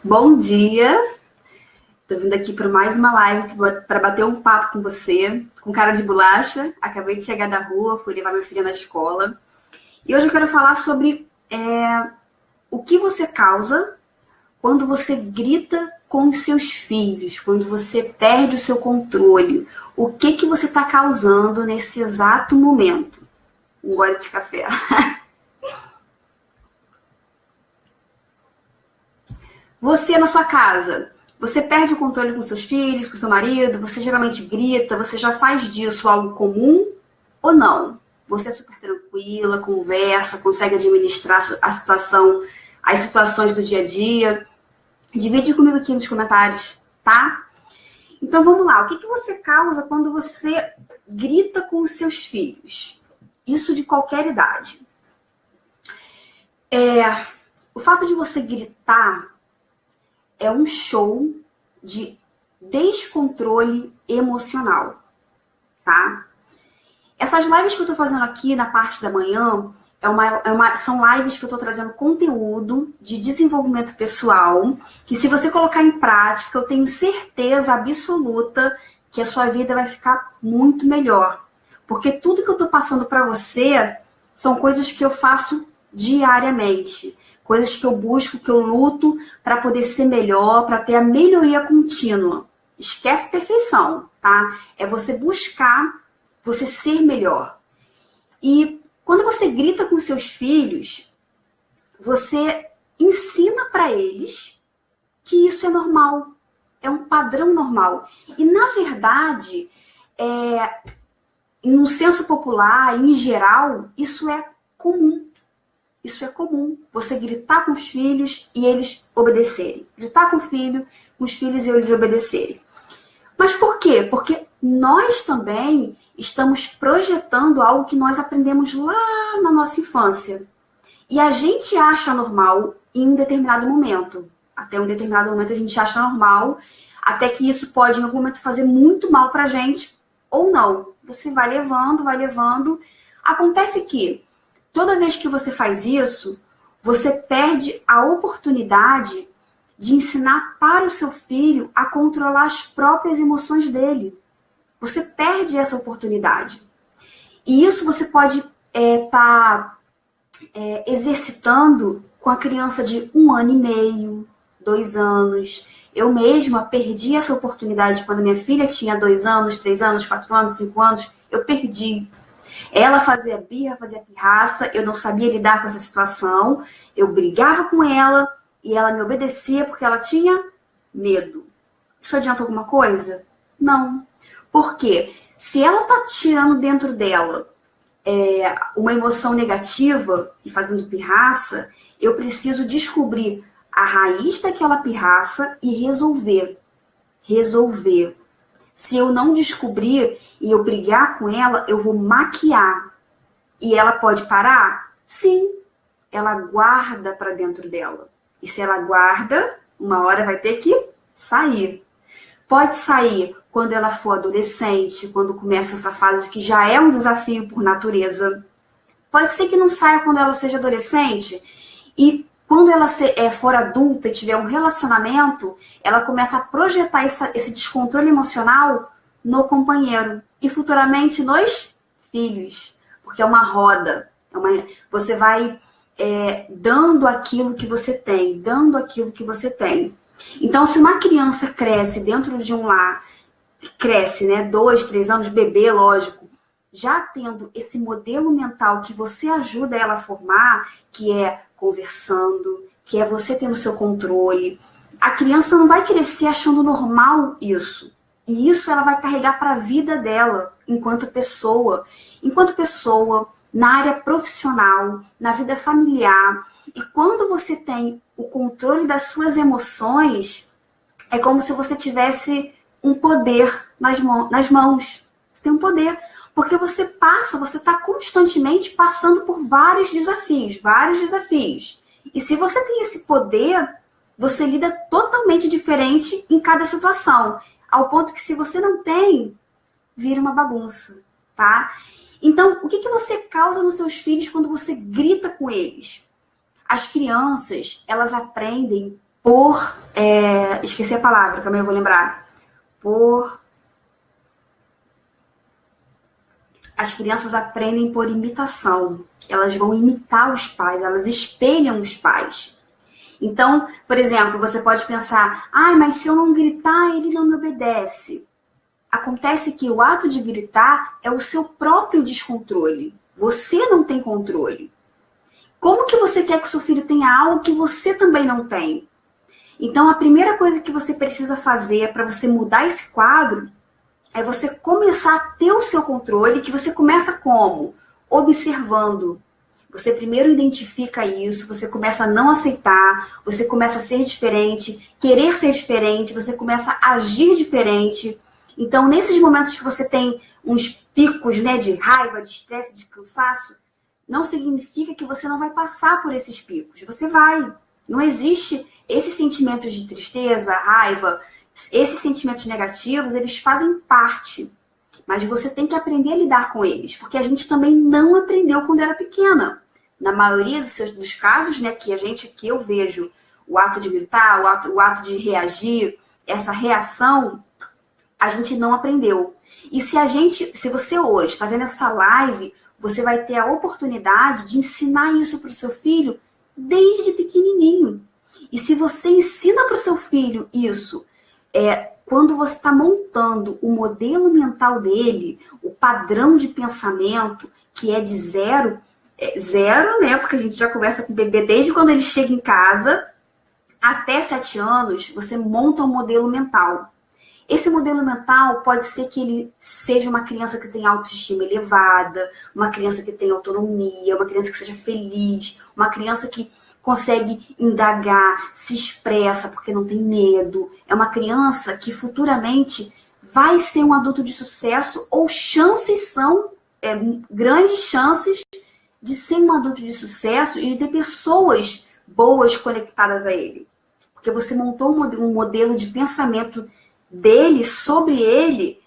Bom dia, tô vindo aqui para mais uma live para bater um papo com você, com cara de bolacha. Acabei de chegar da rua, fui levar minha filha na escola. E hoje eu quero falar sobre o que você causa quando você grita com os seus filhos, quando você perde o seu controle. O que você está causando nesse exato momento? Um gole de café. Você na sua casa, você perde o controle com seus filhos, com seu marido, você geralmente grita, você já faz disso algo comum ou não? Você é super tranquila, conversa, consegue administrar a situação, as situações do dia a dia? Divide comigo aqui nos comentários, tá? Então vamos lá, o que você causa quando você grita com os seus filhos? Isso de qualquer idade. O fato de você gritar é um show de descontrole emocional, tá? Essas lives que eu tô fazendo aqui na parte da manhã são lives que eu tô trazendo conteúdo de desenvolvimento pessoal, que se você colocar em prática, eu tenho certeza absoluta que a sua vida vai ficar muito melhor. Porque tudo que eu tô passando para você são coisas que eu faço diariamente. Coisas que eu busco, que eu luto para poder ser melhor, para ter a melhoria contínua. Esquece perfeição, tá? É você buscar, você ser melhor. E quando você grita com seus filhos, você ensina para eles que isso é normal, é um padrão normal. E, na verdade, no senso popular, em geral, isso é comum. Isso é comum, você gritar com os filhos e eles obedecerem. Gritar com o filho, com os filhos e eles obedecerem. Mas por quê? Porque nós também estamos projetando algo que nós aprendemos lá na nossa infância. E a gente acha normal em um determinado momento. Até um determinado momento a gente acha normal, até que isso pode em algum momento fazer muito mal pra gente ou não. Você vai levando, vai levando. Acontece que toda vez que você faz isso, você perde a oportunidade de ensinar para o seu filho a controlar as próprias emoções dele. Você perde essa oportunidade. E isso você pode estar exercitando com a criança de 1 ano e meio, 2 anos. Eu mesma perdi essa oportunidade quando minha filha tinha 2 anos, 3 anos, 4 anos, 5 anos. Eu perdi. Ela fazia birra, fazia pirraça, eu não sabia lidar com essa situação, eu brigava com ela e ela me obedecia porque ela tinha medo. Isso adianta alguma coisa? Não. Por quê? Se ela tá tirando dentro dela uma emoção negativa e fazendo pirraça, eu preciso descobrir a raiz daquela pirraça e resolver. Resolver. Se eu não descobrir e eu brigar com ela, eu vou maquiar. E ela pode parar? Sim. Ela guarda para dentro dela. E se ela guarda, uma hora vai ter que sair. Pode sair quando ela for adolescente, quando começa essa fase que já é um desafio por natureza. Pode ser que não saia quando ela seja adolescente e quando ela for adulta e tiver um relacionamento, ela começa a projetar esse descontrole emocional no companheiro e futuramente nos filhos. Porque é uma roda. Você vai dando aquilo que você tem, dando aquilo que você tem. Então, se uma criança cresce dentro de um lar, cresce, né, 2, 3 anos, bebê, lógico, já tendo esse modelo mental que você ajuda ela a formar, que é conversando, que é você tendo seu controle, a criança não vai crescer achando normal isso. E isso ela vai carregar para a vida dela, enquanto pessoa, na área profissional, na vida familiar. E quando você tem o controle das suas emoções, é como se você tivesse um poder nas mãos. Você tem um poder. Porque você está constantemente passando por vários desafios. E se você tem esse poder, você lida totalmente diferente em cada situação. Ao ponto que se você não tem, vira uma bagunça, tá? Então, o que você causa nos seus filhos quando você grita com eles? As crianças, elas aprendem esqueci a palavra, também eu vou lembrar. As crianças aprendem por imitação. Elas vão imitar os pais, elas espelham os pais. Então, por exemplo, você pode pensar, mas se eu não gritar, ele não me obedece. Acontece que o ato de gritar é o seu próprio descontrole. Você não tem controle. Como que você quer que seu filho tenha algo que você também não tem? Então, a primeira coisa que você precisa fazer para você mudar esse quadro é você começar a ter o seu controle, que você começa como? Observando. Você primeiro identifica isso, você começa a não aceitar, você começa a ser diferente, querer ser diferente, você começa a agir diferente. Então, nesses momentos que você tem uns picos, né, de raiva, de estresse, de cansaço, não significa que você não vai passar por esses picos. Você vai. Não existe esses sentimentos de tristeza, raiva, esses sentimentos negativos, eles fazem parte. Mas você tem que aprender a lidar com eles, porque a gente também não aprendeu quando era pequena. Na maioria dos casos, né, que eu vejo o ato de gritar, o ato de reagir, essa reação, a gente não aprendeu. E se você hoje está vendo essa live, você vai ter a oportunidade de ensinar isso para o seu filho desde pequenininho. E se você ensina para o seu filho isso, quando você está montando o modelo mental dele, o padrão de pensamento, que é de zero, né? Porque a gente já conversa com o bebê desde quando ele chega em casa, até 7 anos, você monta um modelo mental. Esse modelo mental pode ser que ele seja uma criança que tem autoestima elevada, uma criança que tem autonomia, uma criança que seja feliz, uma criança que consegue indagar, se expressa porque não tem medo. É uma criança que futuramente vai ser um adulto de sucesso, ou grandes chances de ser um adulto de sucesso e de ter pessoas boas conectadas a ele. Porque você montou um modelo de pensamento dele, sobre ele,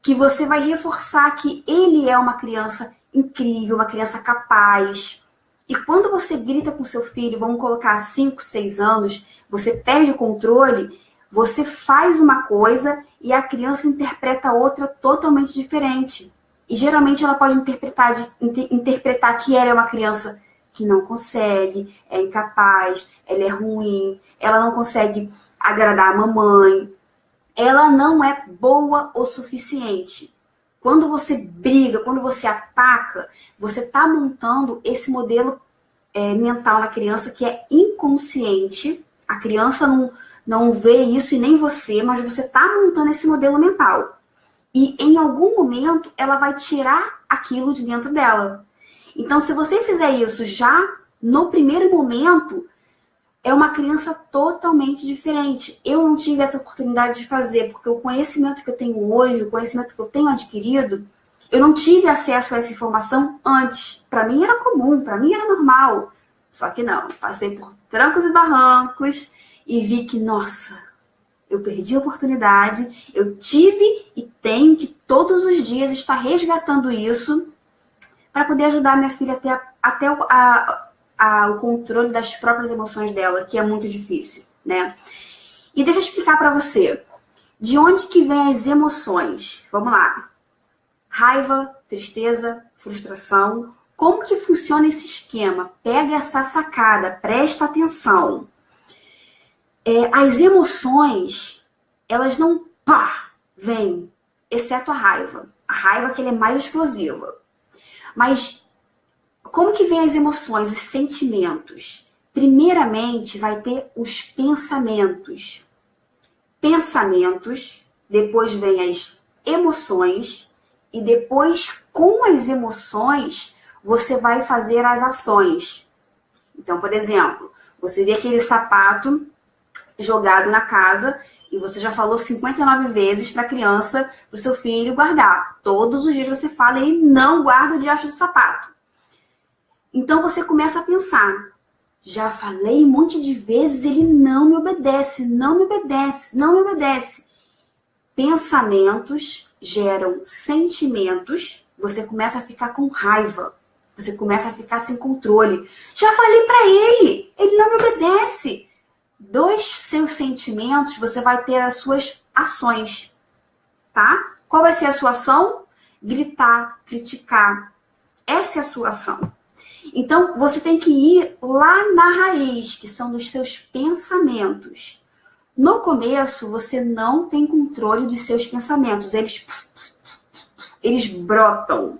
que você vai reforçar que ele é uma criança incrível, uma criança capaz. E quando você grita com seu filho, vamos colocar 5, 6 anos, você perde o controle, você faz uma coisa e a criança interpreta outra totalmente diferente. E geralmente ela pode interpretar que ela é uma criança que não consegue, é incapaz, ela é ruim, ela não consegue agradar a mamãe, ela não é boa o suficiente. Quando você briga, quando você ataca, você está montando esse modelo mental na criança que é inconsciente. A criança não vê isso e nem você, mas você está montando esse modelo mental. E em algum momento ela vai tirar aquilo de dentro dela. Então, se você fizer isso já no primeiro momento, é uma criança totalmente diferente. Eu não tive essa oportunidade de fazer, porque o conhecimento que eu tenho hoje, o conhecimento que eu tenho adquirido, eu não tive acesso a essa informação antes. Para mim era comum, para mim era normal. Só que não, passei por trancos e barrancos e vi que, nossa, eu perdi a oportunidade, eu tive e tenho que todos os dias estar resgatando isso para poder ajudar a minha filha a ter até o controle das próprias emoções dela, que é muito difícil, né? E deixa eu explicar para você. De onde que vem as emoções? Vamos lá. Raiva, tristeza, frustração. Como que funciona esse esquema? Pega essa sacada, presta atenção. As emoções, elas não vêm, exceto a raiva. A raiva que ela é mais explosiva. Mas como que vem as emoções, os sentimentos? Primeiramente, vai ter os pensamentos. Pensamentos, depois vem as emoções, e depois, com as emoções, você vai fazer as ações. Então, por exemplo, você vê aquele sapato jogado na casa e você já falou 59 vezes para a criança, para o seu filho guardar. Todos os dias você fala e ele não guarda o diacho do sapato. Então você começa a pensar, já falei um monte de vezes, ele não me obedece, não me obedece, não me obedece. Pensamentos geram sentimentos, você começa a ficar com raiva, você começa a ficar sem controle. Já falei para ele não me obedece. dos seus sentimentos, você vai ter as suas ações, tá? Qual vai ser a sua ação? Gritar, criticar. Essa é a sua ação. Então, você tem que ir lá na raiz, que são dos seus pensamentos. No começo, você não tem controle dos seus pensamentos. Eles brotam.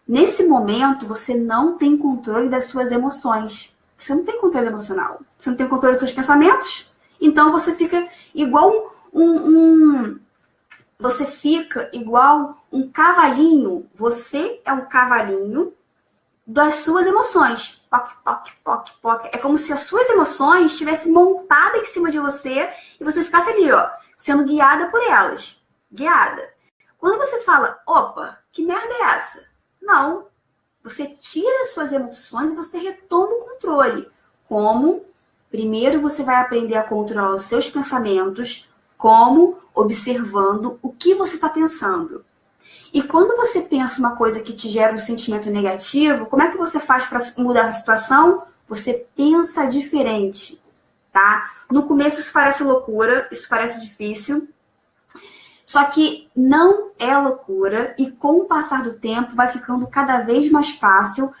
Nesse momento, você não tem controle das suas emoções. Você não tem controle emocional. Você não tem controle dos seus pensamentos. Então, você fica igual você fica igual um cavalinho. Você é um cavalinho das suas emoções. Poc, poc, poc, poc. É como se as suas emoções estivessem montadas em cima de você e você ficasse ali, ó, sendo guiada por elas. Guiada. Quando você fala, opa, que merda é essa? Não. Você tira as suas emoções e você retoma o controle. Como? Primeiro você vai aprender a controlar os seus pensamentos. Como? Observando o que você está pensando. E quando você pensa uma coisa que te gera um sentimento negativo, como é que você faz para mudar a situação? Você pensa diferente, tá? No começo isso parece loucura, isso parece difícil, só que não é loucura e com o passar do tempo vai ficando cada vez mais fácil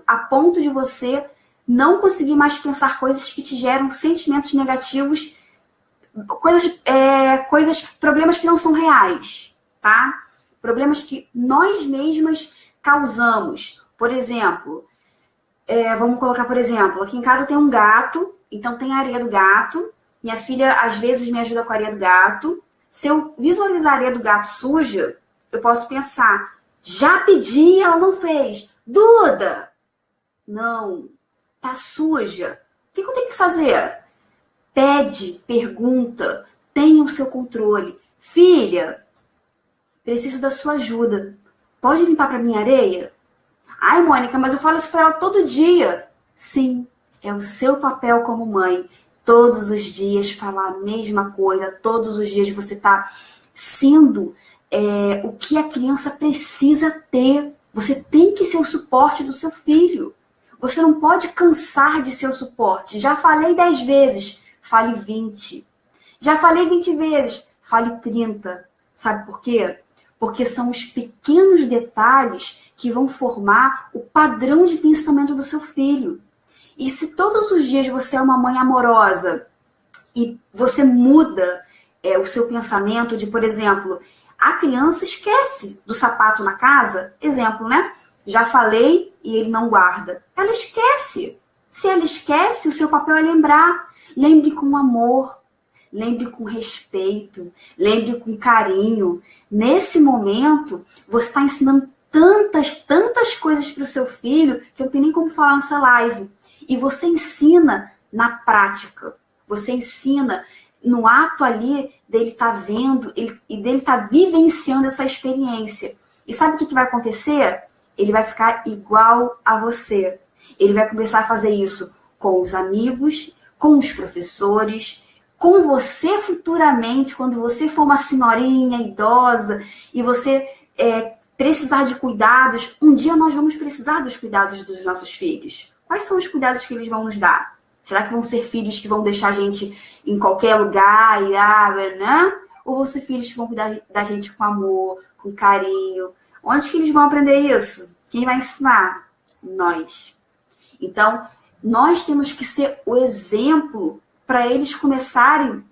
a ponto de você não conseguir mais pensar coisas que te geram sentimentos negativos, problemas que não são reais, tá? Problemas que nós mesmas causamos. Por exemplo, vamos colocar, por exemplo, aqui em casa tem um gato, então tem a areia do gato. Minha filha, às vezes, me ajuda com a areia do gato. Se eu visualizar a areia do gato suja, eu posso pensar, já pedi, ela não fez. Duda! Não, tá suja. O que eu tenho que fazer? Pede, pergunta, tenha o seu controle. Filha, preciso da sua ajuda. Pode limpar para minha areia? Ai, Mônica, mas eu falo isso para ela todo dia. Sim, é o seu papel como mãe. Todos os dias falar a mesma coisa. Todos os dias você está sendo o que a criança precisa ter. Você tem que ser o suporte do seu filho. Você não pode cansar de ser o suporte. Já falei 10 vezes, fale 20. Já falei 20 vezes, fale 30. Sabe por quê? Porque são os pequenos detalhes que vão formar o padrão de pensamento do seu filho. E se todos os dias você é uma mãe amorosa e você muda o seu pensamento de, por exemplo, a criança esquece do sapato na casa, exemplo, né? Já falei e ele não guarda. Ela esquece. Se ela esquece, o seu papel é lembrar. Lembre com amor. Lembre com respeito, lembre com carinho. Nesse momento, você está ensinando tantas coisas para o seu filho que eu não tenho nem como falar nessa live. E você ensina na prática. Você ensina no ato ali dele estar vendo e dele estar vivenciando essa experiência. E sabe o que vai acontecer? Ele vai ficar igual a você. Ele vai começar a fazer isso com os amigos, com os professores, com você futuramente, quando você for uma senhorinha idosa e você precisar de cuidados, um dia nós vamos precisar dos cuidados dos nossos filhos. Quais são os cuidados que eles vão nos dar? Será que vão ser filhos que vão deixar a gente em qualquer lugar, né? Ou vão ser filhos que vão cuidar da gente com amor, com carinho? Onde que eles vão aprender isso? Quem vai ensinar? Nós. Então, nós temos que ser o exemplo para eles começarem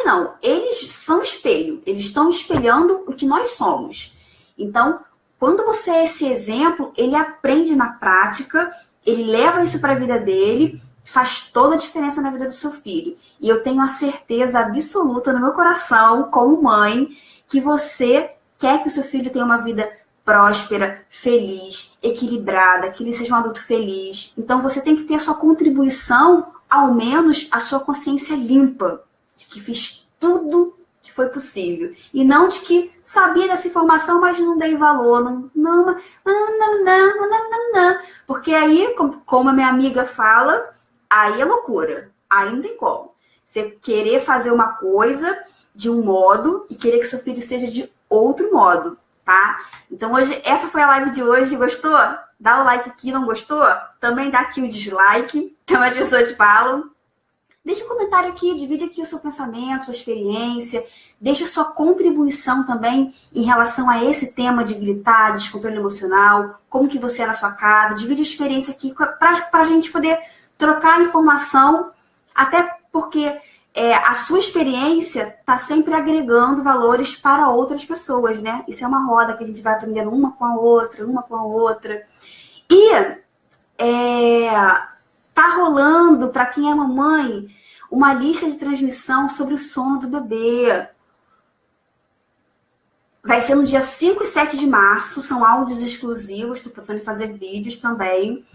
não, eles são espelho, eles estão espelhando o que nós somos. Então, quando você é esse exemplo, ele aprende na prática, ele leva isso para a vida dele, faz toda a diferença na vida do seu filho. E eu tenho a certeza absoluta no meu coração, como mãe, que você quer que o seu filho tenha uma vida próspera, feliz, equilibrada, que ele seja um adulto feliz. Então, você tem que ter a sua contribuição, ao menos a sua consciência limpa, de que fiz tudo que foi possível. E não de que sabia dessa informação, mas não dei valor. Não. Porque aí, como a minha amiga fala, aí é loucura. Aí não tem como. Você querer fazer uma coisa de um modo e querer que seu filho seja de outro modo, tá? Então, hoje, essa foi a live de hoje. Gostou? Dá o like aqui, não gostou? Também dá aqui o dislike, como as pessoas falam. Deixa um comentário aqui, divide aqui o seu pensamento, sua experiência, deixa sua contribuição também em relação a esse tema de gritar, descontrole emocional, como que você é na sua casa, divide a experiência aqui para a gente poder trocar informação, até porque a sua experiência está sempre agregando valores para outras pessoas, né? Isso é uma roda que a gente vai aprendendo uma com a outra, uma com a outra. E tá rolando, para quem é mamãe, uma lista de transmissão sobre o sono do bebê. Vai ser no dia 5 e 7 de março, são áudios exclusivos, estou pensando em fazer vídeos também.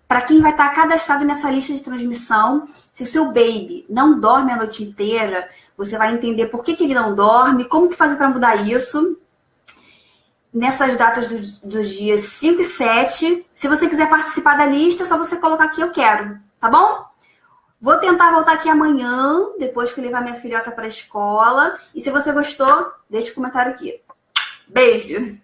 Para quem vai estar cadastrado nessa lista de transmissão, se o seu baby não dorme a noite inteira, você vai entender por que ele não dorme, como que fazer para mudar isso. Nessas datas dos dias 5 e 7. Se você quiser participar da lista, é só você colocar aqui, eu quero, tá bom? Vou tentar voltar aqui amanhã, depois que eu levar minha filhota para a escola. E se você gostou, deixa um comentário aqui. Beijo!